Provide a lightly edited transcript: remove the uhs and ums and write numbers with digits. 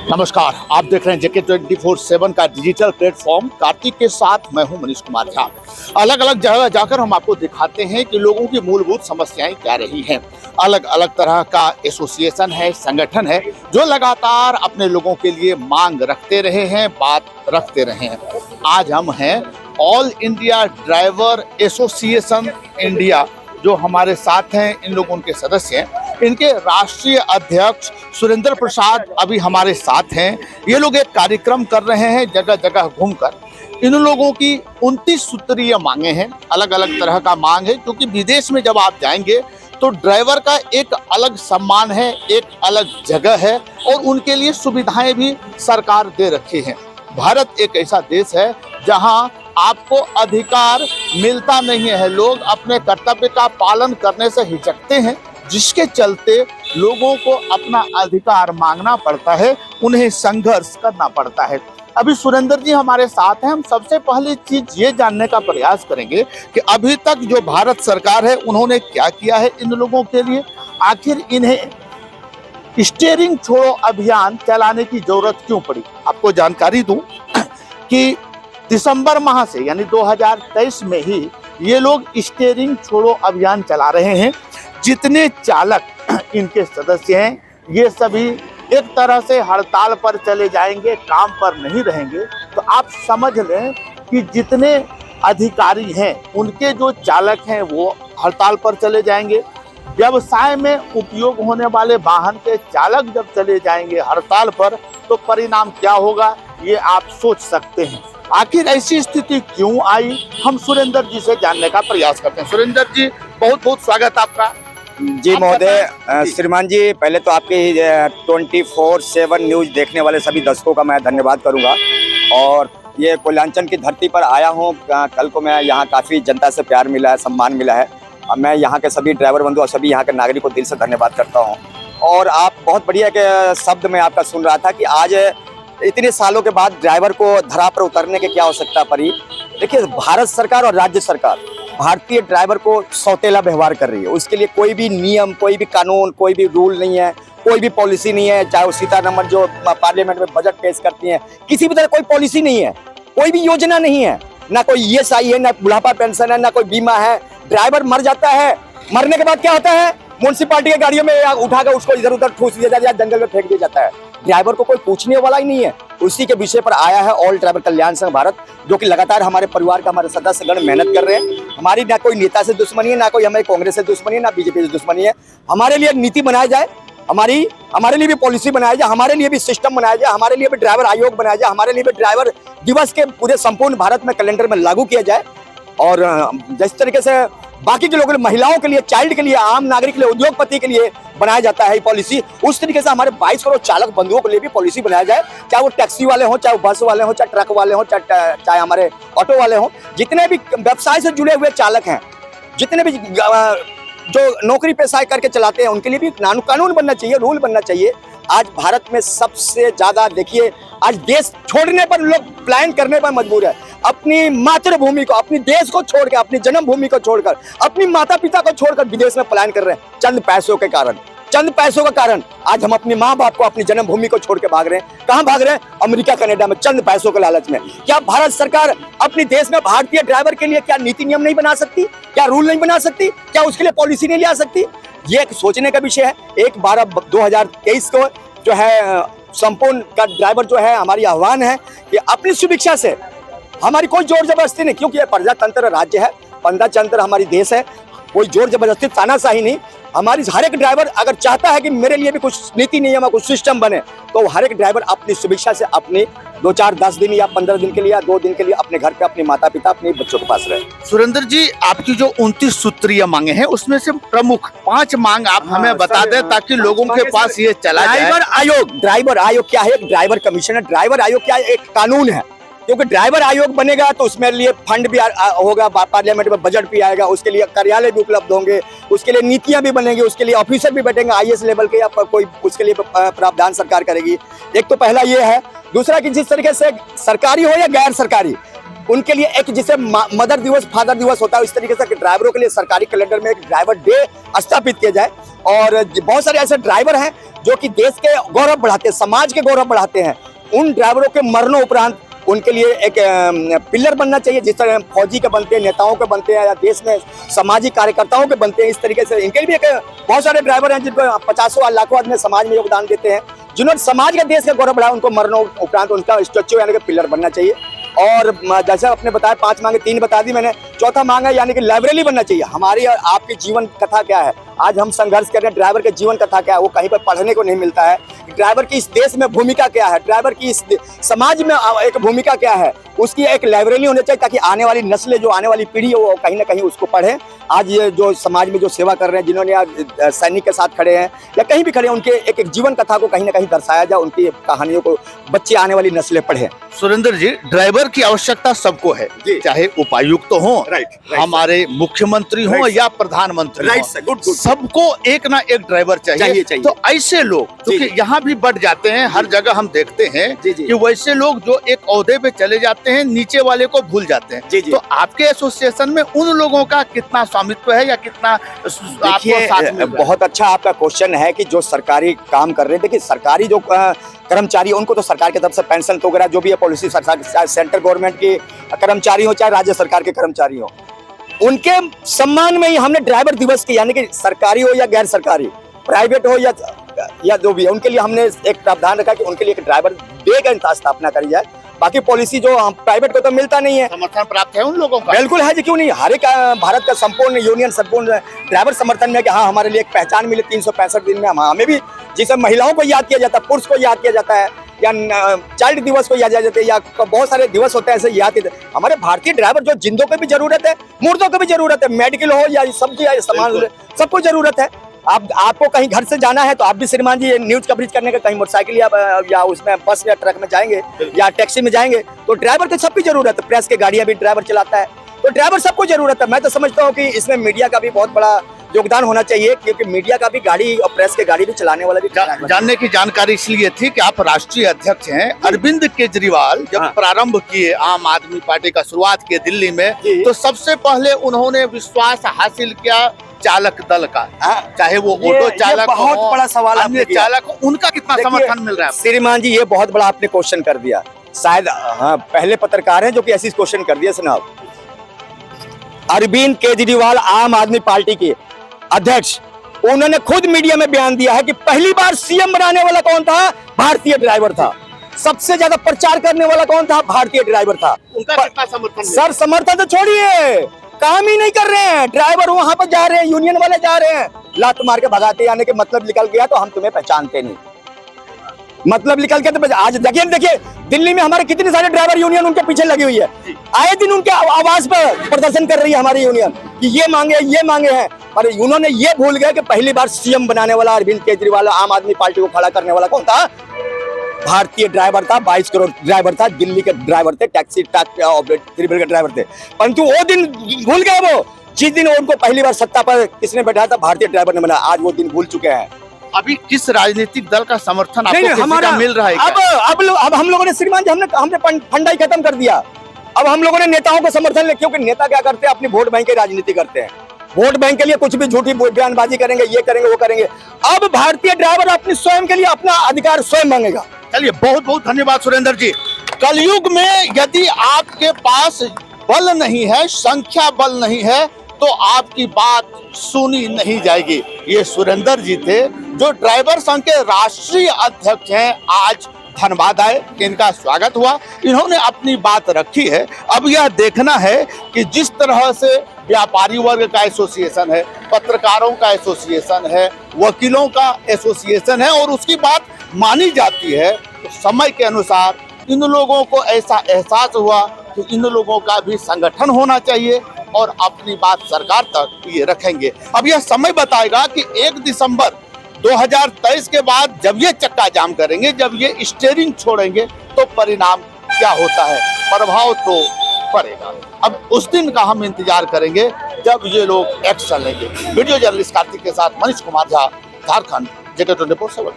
नमस्कार, आप देख रहे हैं जेके 24/7 का डिजिटल प्लेटफॉर्म। कार्तिक के साथ मैं हूं मनीष कुमार झा। अलग अलग जगह जाकर हम आपको दिखाते हैं कि लोगों की मूलभूत समस्याएं क्या रही हैं। अलग अलग तरह का एसोसिएशन है, संगठन है, जो लगातार अपने लोगों के लिए मांग रखते रहे हैं, बात रखते रहे हैं। आज हम हैं all India driver association India, जो हमारे साथ हैं। इन लोगों के सदस्य हैं, इनके राष्ट्रीय अध्यक्ष सुरेंद्र प्रसाद अभी हमारे साथ हैं। ये लोग एक कार्यक्रम कर रहे हैं जगह जगह घूमकर। इन लोगों की 29 सूत्रीय मांगे हैं, अलग अलग तरह का मांग है, क्योंकि विदेश में जब आप जाएंगे तो ड्राइवर का एक अलग सम्मान है, एक अलग जगह है और उनके लिए सुविधाएं भी सरकार दे रखी है। भारत एक ऐसा देश है जहां आपको अधिकार मिलता नहीं है, लोग अपने कर्तव्य का पालन करने से हिचकते हैं, जिसके चलते लोगों को अपना अधिकार मांगना पड़ता है, उन्हें संघर्ष करना पड़ता है। अभी सुरेंद्र जी हमारे साथ हैं। हम सबसे पहली चीज ये जानने का प्रयास करेंगे कि अभी तक जो भारत सरकार है उन्होंने क्या किया है इन लोगों के लिए। आखिर इन्हें स्टीयरिंग छोड़ो अभियान चलाने की जरूरत क्यों पड़ी। आपको जानकारी दूं कि दिसंबर माह से यानी 2023 में ही ये लोग स्टीयरिंग छोड़ो अभियान चला रहे हैं। जितने चालक इनके सदस्य हैं ये सभी एक तरह से हड़ताल पर चले जाएंगे, काम पर नहीं रहेंगे। तो आप समझ लें कि जितने अधिकारी हैं उनके जो चालक हैं वो हड़ताल पर चले जाएंगे। व्यवसाय में उपयोग होने वाले वाहन के चालक जब चले जाएंगे हड़ताल पर तो परिणाम क्या होगा ये आप सोच सकते हैं। आखिर ऐसी स्थिति क्यों आई, हम सुरेंद्र जी से जानने का प्रयास करते हैं। सुरेंद्र जी, बहुत बहुत स्वागत आपका। जी महोदय, श्रीमान जी, पहले तो आपके 24/7 न्यूज देखने वाले सभी दर्शकों का मैं धन्यवाद करूंगा। और ये कोयलांचल की धरती पर आया हूं, कल को मैं यहाँ काफ़ी जनता से प्यार मिला है, सम्मान मिला है। मैं यहाँ के सभी ड्राइवर बंधु और सभी यहाँ के नागरिक को दिल से धन्यवाद करता हूँ। और आप बहुत बढ़िया के शब्द में आपका सुन रहा था कि आज इतने सालों के बाद ड्राइवर को धरा पर उतरने की क्या आवश्यकता पड़ी। देखिए, भारत सरकार और राज्य सरकार भारतीय ड्राइवर को सौतेला व्यवहार कर रही है। उसके लिए कोई भी नियम, कोई भी कानून, कोई भी रूल नहीं है, कोई भी पॉलिसी नहीं है। चाहे वो सीतारमण जो पार्लियामेंट में बजट पेश करती हैं, किसी भी तरह कोई पॉलिसी नहीं है, कोई भी योजना नहीं है, ना कोई ESI है, ना बुढ़ापा पेंशन है, ना कोई बीमा है। ड्राइवर मर जाता है, मरने के बाद क्या होता है, म्युनिसिपालिटी की गाड़ियों में उठाकर उसको इधर उधर ठूस दिया जाता है, जंगल में फेंक दिया जाता है। ड्राइवर को कोई पूछने वाला ही नहीं है। उसी के विषय पर आया है ऑल ड्राइवर कल्याण संघ भारत, जो कि लगातार हमारे परिवार का, हमारे सदस्यगण मेहनत कर रहे हैं। हमारी ना कोई नेता से दुश्मनी है, ना कोई हमें कांग्रेस से दुश्मनी है, ना बीजेपी से दुश्मनी है। हमारे लिए नीति बनाया जाए, हमारे लिए भी पॉलिसी बनाया जाए, हमारे लिए भी सिस्टम बनाया जाए, हमारे लिए भी ड्राइवर आयोग बनाया जाए, हमारे लिए भी ड्राइवर दिवस के पूरे संपूर्ण भारत में कैलेंडर में लागू किया जाए। और जिस तरीके से बाकी के लोगों, महिलाओं के लिए, चाइल्ड के लिए, आम नागरिक के लिए, उद्योगपति के लिए बनाया जाता है पॉलिसी, उस तरीके से हमारे 22 करोड़ चालक बंधुओं के लिए भी पॉलिसी बनाया जाए। चाहे वो टैक्सी वाले हों, चाहे वो बस वाले हों, चाहे ट्रक वाले हों, चाहे हमारे ऑटो वाले हों, जितने भी व्यवसाय से जुड़े हुए चालक हैं, जितने भी जो नौकरी पेशा करके चलाते हैं, उनके लिए भी कानून बनना चाहिए, रूल बनना चाहिए। आज भारत में सबसे ज्यादा देखिए, आज देश छोड़ने पर लोग प्लान करने पर मजबूर है। अपनी मातृभूमि को, अपनी देश को छोड़कर, अपनी जन्मभूमि को छोड़कर, अपनी माता पिता को छोड़कर विदेश में पलायन कर रहे हैं चंद पैसों के कारण। चंद पैसों के कारण आज हम अपनी माँ बाप को, अपनी जन्मभूमि को छोड़ के भाग रहे हैं। कहाँ भाग रहे हैं? अमेरिका, कनाडा में, चंद पैसों के लालच में। क्या भारत सरकार अपने देश में भारतीय ड्राइवर के लिए क्या नीति नियम नहीं बना सकती? क्या रूल नहीं बना सकती? क्या उसके लिए पॉलिसी नहीं ला सकती? ये एक सोचने का विषय है। 1/12/2023 को जो है संपूर्ण का ड्राइवर जो है, हमारी आह्वान है कि अपनी सुभिक्षा से, हमारी कोई जोर जबरदस्ती नहीं, क्योंकि ये प्रजातंत्र राज्य है, पंजातंत्र हमारी देश है, कोई जोर जबरदस्ती, तानाशाही नहीं। हमारी हर एक ड्राइवर अगर चाहता है कि मेरे लिए भी कुछ नीति नियम, कुछ सिस्टम बने, तो हर एक ड्राइवर अपनी सुभिक्षा से अपने 2, 4, 10 दिन या 15 दिन के लिए या 2 दिन के लिए अपने घर पे अपने माता पिता, अपने बच्चों के पास रहे। सुरेंद्र जी, आपकी जो 29 सूत्रीय मांगे हैं उसमें से प्रमुख 5 मांग आप हमें बता दें ताकि लोगों के पास ये चला जाए। ड्राइवर आयोग क्या है? एक ड्राइवर कमीशन है। ड्राइवर आयोग क्या है? एक कानून है, क्योंकि ड्राइवर आयोग बनेगा तो उसमें लिए फंड भी होगा, पार्लियामेंट में बजट भी आएगा, उसके लिए कार्यालय भी उपलब्ध होंगे, उसके लिए नीतियां भी बनेंगी, उसके लिए ऑफिसर भी बैठेंगे IAS लेवल के, या कोई उसके लिए प्रावधान सरकार करेगी। एक तो पहला ये है। दूसरा कि जिस तरीके से सरकारी हो या गैर सरकारी, उनके लिए एक जिसे मदर दिवस, फादर दिवस होता है, इस तरीके से ड्राइवरों के लिए सरकारी कैलेंडर में एक ड्राइवर डे स्थापित किया जाए। और बहुत सारे ऐसे ड्राइवर हैं जो कि देश के गौरव बढ़ाते हैं, समाज के गौरव बढ़ाते हैं। उन ड्राइवरों के मरणोपरांत उनके लिए एक पिलर बनना चाहिए, जिस तरह फौजी के बनते हैं, नेताओं के बनते हैं, या देश में सामाजिक कार्यकर्ताओं के बनते हैं। इस तरीके से इनके लिए भी एक बहुत सारे ड्राइवर हैं जिनको 50 लाखों आदमी समाज में योगदान देते हैं, जिन्होंने समाज के, देश का गौरव बढ़ाया। उनको मरणोपरांत उनका स्टैच्यू यानी कि पिलर बनना चाहिए। और जैसे आपने बताया 5 मांगे 3 बता दी मैंने, चौथा मांग है यानी कि लाइब्रेरी बनना चाहिए। हमारी और आपकी जीवन कथा क्या है, आज हम संघर्ष कर रहे हैं, ड्राइवर के जीवन कथा क्या है, वो कहीं पर पढ़ने को नहीं मिलता है। ड्राइवर की इस देश में भूमिका क्या है, ड्राइवर की इस समाज में एक भूमिका क्या है, उसकी एक लाइब्रेरी होनी चाहिए, ताकि आने वाली नस्लें, जो आने वाली पीढ़ी है, वो कहीं ना कहीं उसको पढ़े। आज ये जो समाज में जो सेवा कर रहे हैं, जिन्होंने सैनिक के साथ खड़े हैं या कहीं भी खड़े हैं, उनके एक जीवन कथा को कहीं ना कहीं दर्शाया जाए, उनकी कहानियों को बच्चे, आने वाली नस्लें पढ़े। सुरेंद्र जी, ड्राइवर की आवश्यकता सबको है, चाहे उपायुक्त तो हो, हमारे मुख्यमंत्री हो या प्रधानमंत्री हो, सबको एक ना एक ड्राइवर चाहिए। तो ऐसे लोग क्योंकि यहाँ भी बढ़ जाते हैं, हर जगह हम देखते हैं कि वैसे लोग जो एक ओहदे पे चले जाते हैं, नीचे वाले को भूल जाते हैं। तो आपके एसोसिएशन में उन लोगों का कितना स्वामित्व है या कितना आपको साथ में? बहुत अच्छा आपका क्वेश्चन है कि जो सरकारी काम कर रहे हैं, देखिए सरकारी जो कर्मचारी, उनको तो सरकार की तरफ से पेंशन तो वगैरह जो भी है पॉलिसी, चाहे सेंट्रल गवर्नमेंट के कर्मचारी हो, चाहे राज्य सरकार के कर्मचारी हो, उनके सम्मान में ही हमने ड्राइवर दिवस की, यानी कि सरकारी हो या गैर सरकारी, प्राइवेट हो या जो भी है, उनके लिए हमने एक प्रावधान रखा कि उनके लिए एक ड्राइवर डे का स्थापना करी जाए। बाकी पॉलिसी जो हम प्राइवेट को तो मिलता नहीं है, समर्थन प्राप्त है उन लोगों का? बिल्कुल है जी, क्यों नहीं। हर एक भारत का संपूर्ण यूनियन, संपूर्ण ड्राइवर समर्थन में कि हाँ, हमारे लिए एक पहचान मिले 365 दिन में। हमें भी, जिसे महिलाओं को याद किया जाता है, पुरुष को याद किया जाता है, या चाइल्ड दिवस को याद किया जाता है, या बहुत सारे दिवस होते हैं ऐसे याद किए। हमारे भारतीय ड्राइवर जो जिंदों को भी जरूरत है, मुर्दों को भी जरूरत है, मेडिकल हो या सब्जी या सामान, सबको जरूरत है। आपको कहीं घर से जाना है तो आप भी श्रीमान जी न्यूज कवरेज करने का, कहीं मोटरसाइकिल या उसमें बस या ट्रक में जाएंगे या टैक्सी में जाएंगे, तो ड्राइवर की सबकी जरूरत है। प्रेस के गाड़ियां भी ड्राइवर चलाता है, तो ड्राइवर सबको जरूरत है। मैं तो समझता हूँ कि इसमें मीडिया का भी बहुत बड़ा योगदान होना चाहिए, क्योंकि मीडिया का भी गाड़ी और प्रेस के गाड़ी भी चलाने वाला भी जानने की जानकारी इसलिए थी कि आप राष्ट्रीय अध्यक्ष हैं। अरविंद केजरीवाल जब प्रारंभ किए आम आदमी पार्टी का, शुरुआत किए दिल्ली में, तो सबसे पहले उन्होंने विश्वास हासिल किया चालक दल का, चाहे वो ऑटो चालक, बहुत बड़ा सवाल, अन्य चालक, उनका कितना समर्थन मिल रहा है? श्रीमान जी, ये बहुत बड़ा आपने क्वेश्चन कर दिया। शायद हाँ, पहले पत्रकार हैं जो कि ऐसी क्वेश्चन कर दिया। सुनाओ, अरविंद केजरीवाल आम आदमी पार्टी के अध्यक्ष, उन्होंने खुद मीडिया में बयान दिया है कि पहली बार सीएम बनाने वाला कौन था? भारतीय ड्राइवर था। सबसे ज्यादा प्रचार करने वाला कौन था? भारतीय ड्राइवर था। उनका कितना समर्थन? सर, समर्थन तो छोड़िए, काम ही नहीं कर रहे हैं ड्राइवर। वहां पर जा रहे हैं, यूनियन वाले जा रहे हैं, लात मार के भगाते, यानी कि मतलब निकल गया तो हम तुम्हें पहचानते नहीं, मतलब निकल गया तो। आज देखिए दिल्ली में हमारे कितने सारे ड्राइवर यूनियन उनके पीछे लगी हुई है, आए दिन उनके आवाज पर प्रदर्शन कर रही है हमारी यूनियन कि ये मांगे हैं। पर उन्होंने ये भूल गए कि पहली बार सीएम बनाने वाला अरविंद केजरीवाल, आम आदमी पार्टी को खड़ा करने वाला कौन था? भारतीय ड्राइवर था। 22 करोड़ ड्राइवर था, दिल्ली के ड्राइवर थे, टैक्सी ट्रिपल के ड्राइवर थे। परंतु वो दिन भूल गए वो, जिस दिन उनको पहली बार सत्ता पर किसने बैठाया था? भारतीय ड्राइवर ने बना। आज वो दिन भूल चुके हैं। अभी किस राजनीतिक दल का समर्थन आपको हमारा मिल रहा है? अब हम लोगों ने श्रीमान जी, हमने फंडा ही खत्म कर दिया। अब हम लोगों ने नेताओं को समर्थन ले, क्योंकि नेता क्या करते हैं? अपनी वोट बैंक की राजनीति करते हैं। वोट बैंक के लिए कुछ भी झूठी बयानबाजी करेंगे, ये करेंगे, वो करेंगे। अब भारतीय ड्राइवर अपनी स्वयं के लिए अपना अधिकार स्वयं मांगेगा। चलिए, बहुत बहुत धन्यवाद सुरेंद्र जी। कलयुग में यदि आपके पास बल नहीं है, संख्या बल नहीं है, तो आपकी बात सुनी नहीं जाएगी। ये सुरेंद्र जी थे, जो ड्राइवर संघ के राष्ट्रीय अध्यक्ष हैं। आज धन्यवाद आए, इनका स्वागत हुआ, इन्होंने अपनी बात रखी है। अब यह देखना है कि जिस तरह से व्यापारी वर्ग का एसोसिएशन है, पत्रकारों का एसोसिएशन है, वकीलों का एसोसिएशन है, और उसकी बात मानी जाती है, तो समय के अनुसार इन लोगों को ऐसा एहसास हुआ कि इन लोगों का भी संगठन होना चाहिए और अपनी बात सरकार तक ये रखेंगे। अब यह समय बताएगा कि 1 दिसंबर 2023 के बाद जब ये चक्का जाम करेंगे, जब ये स्टीयरिंग छोड़ेंगे, तो परिणाम क्या होता है, प्रभाव तो पड़ेगा। अब उस दिन का हम इंतजार करेंगे जब ये लोग एक्शन लेंगे। वीडियो जर्नलिस्ट कार्तिक के साथ मनीष कुमार झा, झारखंड, JK24/7।